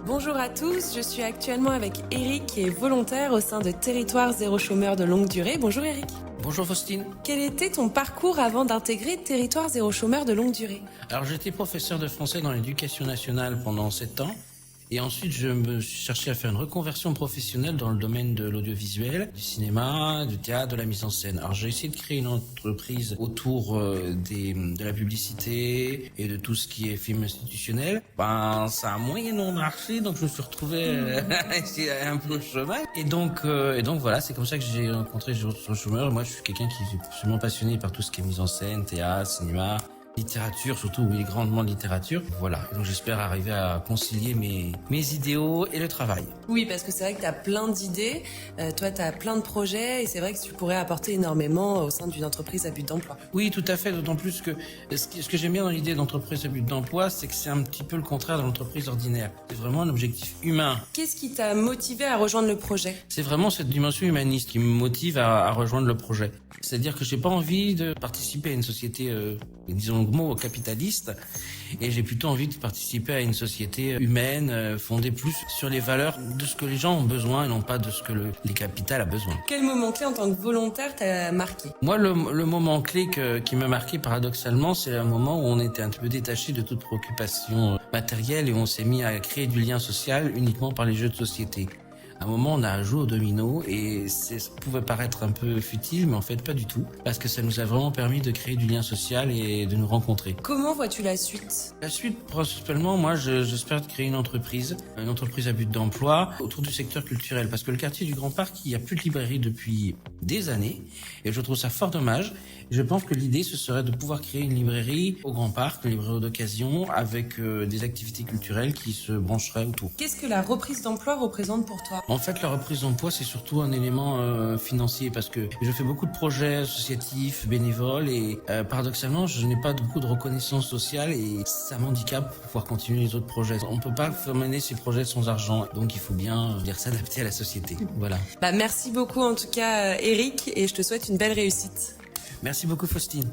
Bonjour à tous, je suis actuellement avec Eric qui est volontaire au sein de Territoire Zéro Chômeur de longue durée. Bonjour Eric. Bonjour Faustine. Quel était ton parcours avant d'intégrer Territoire Zéro Chômeur de longue durée? Alors j'étais professeur de français dans l'éducation nationale pendant 7 ans. Et ensuite, je me suis cherché à faire une reconversion professionnelle dans le domaine de l'audiovisuel, du cinéma, du théâtre, de la mise en scène. Alors j'ai essayé de créer une entreprise autour de la publicité et de tout ce qui est film institutionnel. Ça a moyennement marché, donc je me suis retrouvé un peu au chômage. Et donc voilà, c'est comme ça que j'ai rencontré Zéro Chômeur. Moi, je suis quelqu'un qui est absolument passionné par tout ce qui est mise en scène, théâtre, cinéma, littérature, surtout, oui, grandement de littérature. Voilà, donc j'espère arriver à concilier mes idéaux et le travail. Oui, parce que c'est vrai que tu as plein d'idées, toi tu as plein de projets et c'est vrai que tu pourrais apporter énormément au sein d'une entreprise à but d'emploi. Oui, tout à fait, d'autant plus que ce que j'aime bien dans l'idée d'entreprise à but d'emploi, c'est que c'est un petit peu le contraire de l'entreprise ordinaire. C'est vraiment un objectif humain. Qu'est-ce qui t'a motivé à rejoindre le projet? C'est vraiment cette dimension humaniste qui me motive à rejoindre le projet. C'est-à-dire que j'ai pas envie de participer à une société, disons le mot, capitaliste, et j'ai plutôt envie de participer à une société humaine, fondée plus sur les valeurs de ce que les gens ont besoin et non pas de ce que les capitales a besoin. Quel moment clé en tant que volontaire t'a marqué? Moi, le moment clé qui m'a marqué paradoxalement, c'est un moment où on était un petit peu détaché de toute préoccupation matérielle et on s'est mis à créer du lien social uniquement par les jeux de société. À un moment, on a joué au domino et ça pouvait paraître un peu futile, mais en fait pas du tout, parce que ça nous a vraiment permis de créer du lien social et de nous rencontrer. Comment vois-tu la suite? La suite, principalement, moi, j'espère créer une entreprise à but d'emploi autour du secteur culturel, parce que le quartier du Grand Parc, il n'y a plus de librairie depuis des années, et je trouve ça fort dommage. Je pense que l'idée, ce serait de pouvoir créer une librairie au Grand Parc, une librairie d'occasion, avec des activités culturelles qui se brancheraient autour. Qu'est-ce que la reprise d'emploi représente pour toi? En fait, la reprise d'emploi, c'est surtout un élément financier, parce que je fais beaucoup de projets associatifs, bénévoles, et paradoxalement, je n'ai pas beaucoup de reconnaissance sociale, et ça m'handicape pour pouvoir continuer les autres projets. On ne peut pas mener ces projets sans argent, donc il faut bien s'adapter à la société. Voilà. Merci beaucoup en tout cas Eric, et je te souhaite une belle réussite. Merci beaucoup Faustine.